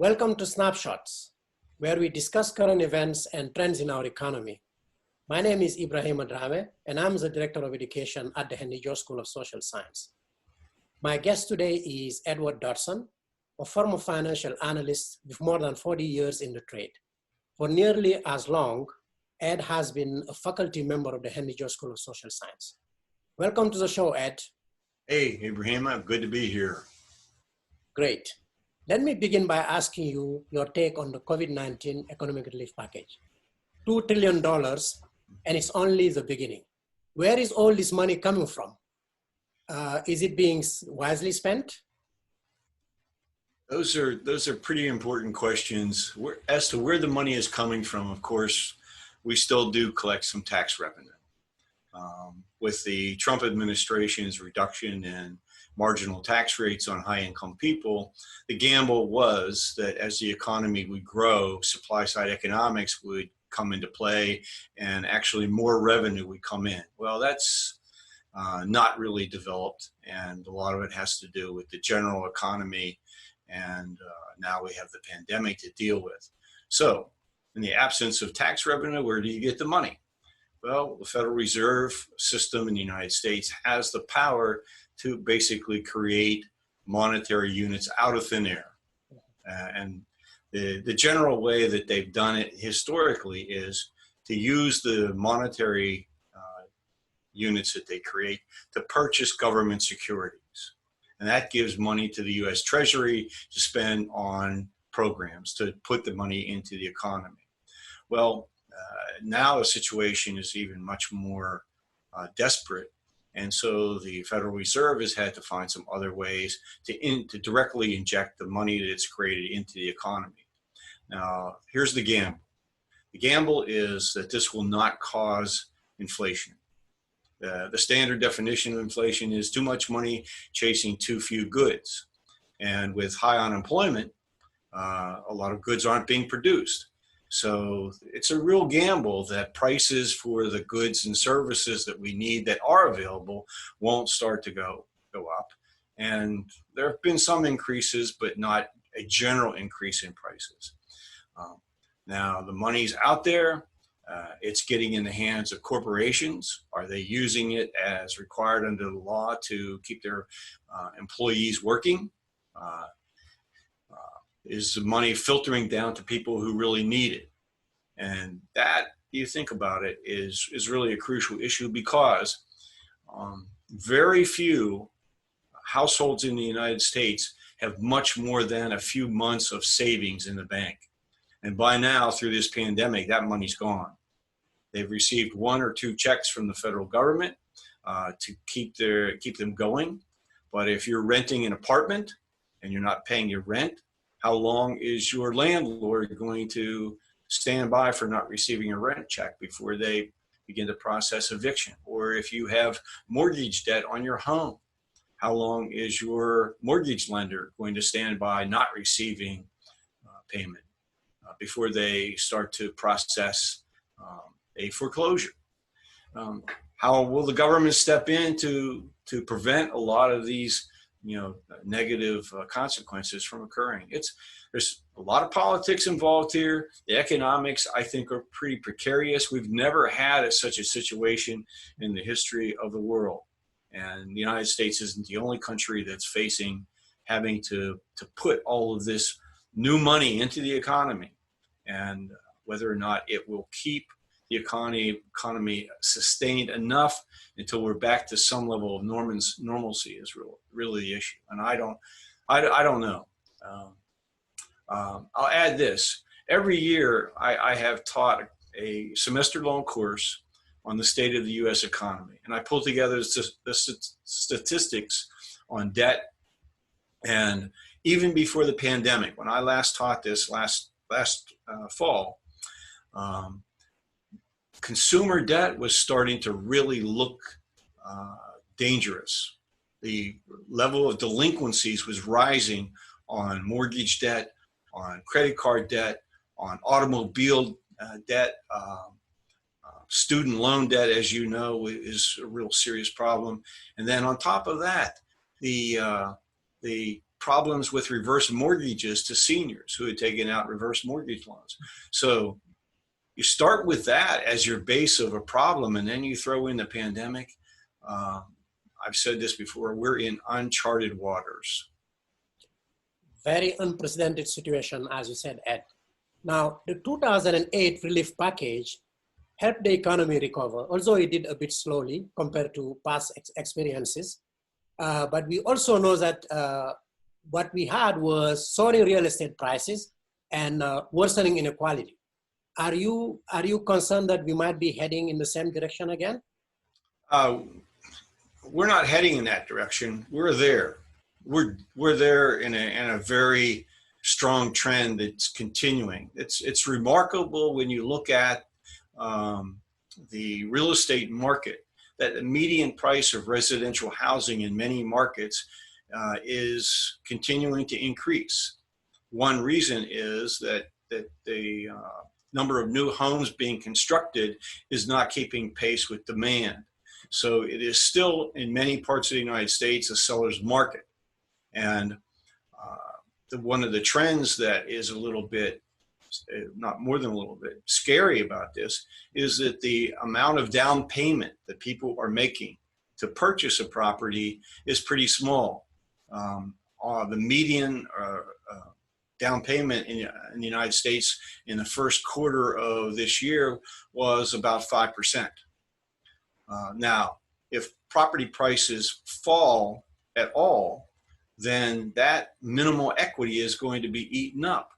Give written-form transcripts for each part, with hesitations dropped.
Welcome to Snapshots, where we discuss current events and trends in our economy. My name is Ibrahim Adrame, and I'm the Director of Education at the Henry George School of Social Science. My guest today is Edward Dodson, a former financial analyst with more than 40 years in the trade. For nearly as long, Ed has been a faculty member of the Henry George School of Social Science. Welcome to the show, Ed. Hey, Ibrahim, good to be here. Great. Let me begin by asking you your take on the COVID-19 economic relief package. $2 trillion, and it's only the beginning. Where is all this money coming from? Is it being wisely spent? Those are pretty important questions. As to where the money is coming from, of course, we still do collect some tax revenue. With the Trump administration's reduction in marginal tax rates on high-income people, the gamble was that as the economy would grow, supply-side economics would come into play and actually more revenue would come in. Well, that's not really developed, and a lot of it has to do with the general economy, and now we have the pandemic to deal with. So in the absence of tax revenue, where do you get the money? Well, the Federal Reserve System in the United States has the power to basically create monetary units out of thin air. And the general way that they've done it historically is to use the monetary units that they create to purchase government securities. And that gives money to the US Treasury to spend on programs to put the money into the economy. Well, now the situation is even much more desperate. And so the Federal Reserve has had to find some other ways to directly inject the money that it's created into the economy. Now, here's the gamble. The gamble is that this will not cause inflation. The standard definition of inflation is too much money chasing too few goods. And with high unemployment, a lot of goods aren't being produced. So it's a real gamble that prices for the goods and services that we need that are available won't start to go up. And there have been some increases, but not a general increase in prices. Now the money's out there. It's getting in the hands of corporations. Are they using it as required under the law to keep their employees working? Is the money filtering down to people who really need it? And that, you think about it, is really a crucial issue because very few households in the United States have much more than a few months of savings in the bank. And by now, through this pandemic, that money's gone. They've received 1 or 2 checks from the federal government to keep them going. But if you're renting an apartment and you're not paying your rent, how long is your landlord going to stand by for not receiving a rent check before they begin to process eviction? Or if you have mortgage debt on your home, how long is your mortgage lender going to stand by not receiving payment before they start to process a foreclosure? How will the government step in to prevent a lot of these negative consequences from occurring? There's a lot of politics involved here. The economics, I think, are pretty precarious. We've never had such a situation in the history of the world. And the United States isn't the only country that's facing having to put all of this new money into the economy. And whether or not it will keep the economy sustained enough until we're back to some level of normalcy is really the issue. And I don't know. I'll add this. Every year I have taught a semester-long course on the state of the U.S. economy. And I pull together the statistics on debt. And even before the pandemic, when I last taught this last fall, consumer debt was starting to really look dangerous. The level of delinquencies was rising on mortgage debt, on credit card debt, on automobile debt. Student loan debt, as you know, is a real serious problem. And then on top of that, the problems with reverse mortgages to seniors who had taken out reverse mortgage loans. So you start with that as your base of a problem, and then you throw in the pandemic. I've said this before, we're in uncharted waters. Very unprecedented situation, as you said, Ed. Now, the 2008 relief package helped the economy recover, although it did a bit slowly compared to past experiences. But we also know that what we had was soaring real estate prices and worsening inequality. Are you concerned that we might be heading in the same direction again? We're not heading in that direction. We're there. We're there in a very strong trend that's continuing. It's remarkable when you look at the real estate market, that the median price of residential housing in many markets is continuing to increase. One reason is that the number of new homes being constructed is not keeping pace with demand. So it is still, in many parts of the United States, a seller's market. And one of the trends that is a little bit, not more than a little bit, scary about this is that the amount of down payment that people are making to purchase a property is pretty small. The median down payment in the United States in the first quarter of this year was about 5%. Now, if property prices fall at all, then that minimal equity is going to be eaten up.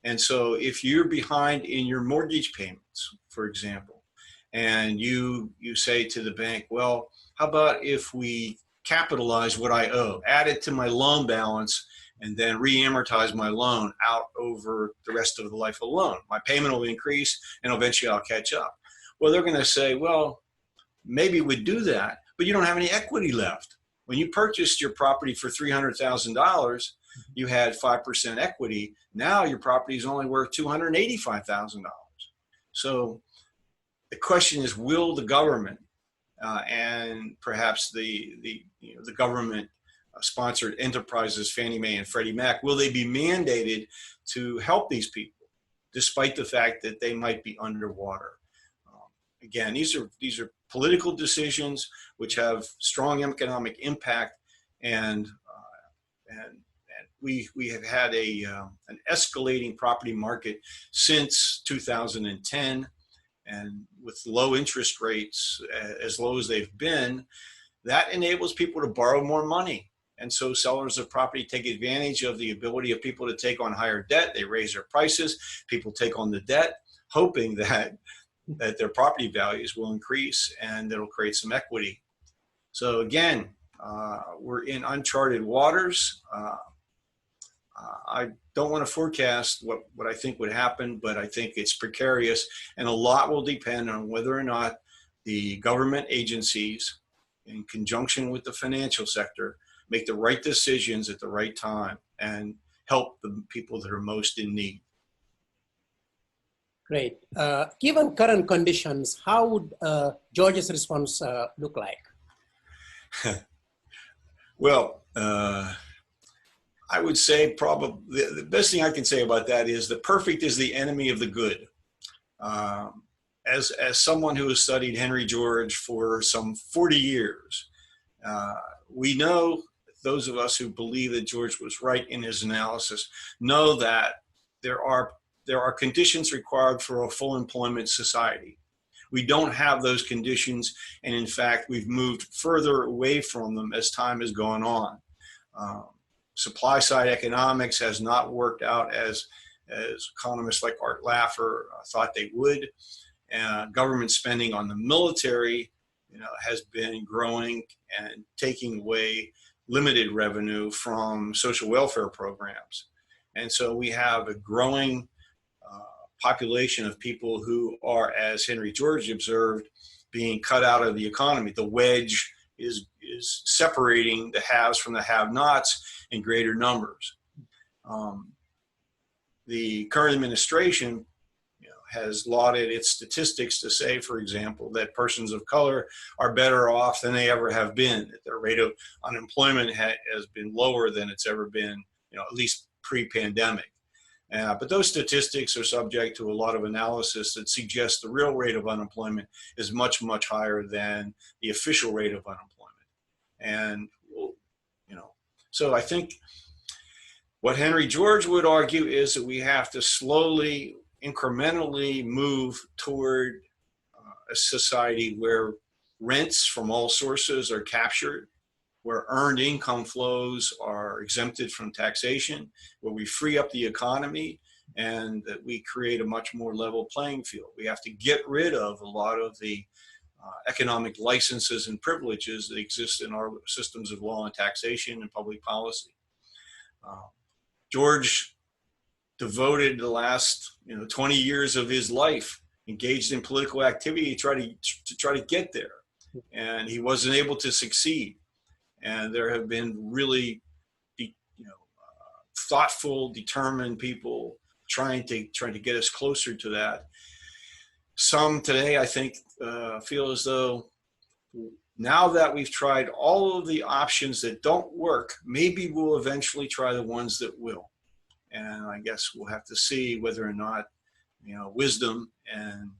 And so if you're behind in your mortgage payments, for example, and you say to the bank, well, how about if we capitalize what I owe, add it to my loan balance, and then re-amortize my loan out over the rest of the life of the loan. My payment will increase, and eventually I'll catch up. Well, they're going to say, well, maybe we'd do that, but you don't have any equity left. When you purchased your property for $300,000, you had 5% equity. Now your property is only worth $285,000. So the question is, will the government and perhaps the government sponsored enterprises, Fannie Mae and Freddie Mac, will they be mandated to help these people, despite the fact that they might be underwater? Again, these are political decisions which have strong economic impact, and we have had an escalating property market since 2010, and with low interest rates as low as they've been, that enables people to borrow more money. And so sellers of property take advantage of the ability of people to take on higher debt. They raise their prices. People take on the debt, hoping that their property values will increase and it'll create some equity. So again, we're in uncharted waters. I don't want to forecast what I think would happen, but I think it's precarious, and a lot will depend on whether or not the government agencies, in conjunction with the financial sector, make the right decisions at the right time and help the people that are most in need. Great. Given current conditions, how would George's response look like? Well, I would say probably the best thing I can say about that is the perfect is the enemy of the good. As someone who has studied Henry George for some 40 years, we know, those of us who believe that George was right in his analysis, know that there are conditions required for a full employment society. We don't have those conditions, and in fact, we've moved further away from them as time has gone on. Supply side economics has not worked out as economists like Art Laffer thought they would. Government spending on the military, has been growing and taking away limited revenue from social welfare programs. And so we have a growing population of people who are, as Henry George observed, being cut out of the economy. The wedge is separating the haves from the have-nots in greater numbers. The current administration has lauded its statistics to say, for example, that persons of color are better off than they ever have been. That their rate of unemployment has been lower than it's ever been, at least pre-pandemic. But those statistics are subject to a lot of analysis that suggests the real rate of unemployment is much, much higher than the official rate of unemployment. And, so I think what Henry George would argue is that we have to slowly, incrementally move toward a society where rents from all sources are captured, where earned income flows are exempted from taxation, where we free up the economy, and that we create a much more level playing field. We have to get rid of a lot of the economic licenses and privileges that exist in our systems of law and taxation and public policy. George devoted the last 20 years of his life engaged in political activity to try to get there, and he wasn't able to succeed. And there have been really thoughtful, determined people trying to get us closer to that. Some today, I think, feel as though now that we've tried all of the options that don't work, maybe we'll eventually try the ones that will. And I guess we'll have to see whether or not, wisdom, and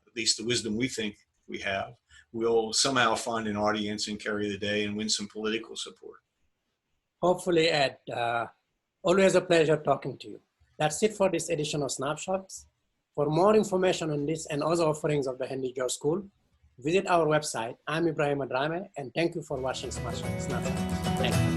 at least the wisdom we think we have, will somehow find an audience and carry the day and win some political support. Hopefully, Ed. Always a pleasure talking to you. That's it for this edition of Snapshots. For more information on this and other offerings of the Henry George School, visit our website. I'm Ibrahim Adrame, and thank you for watching Snapshots. Thank you.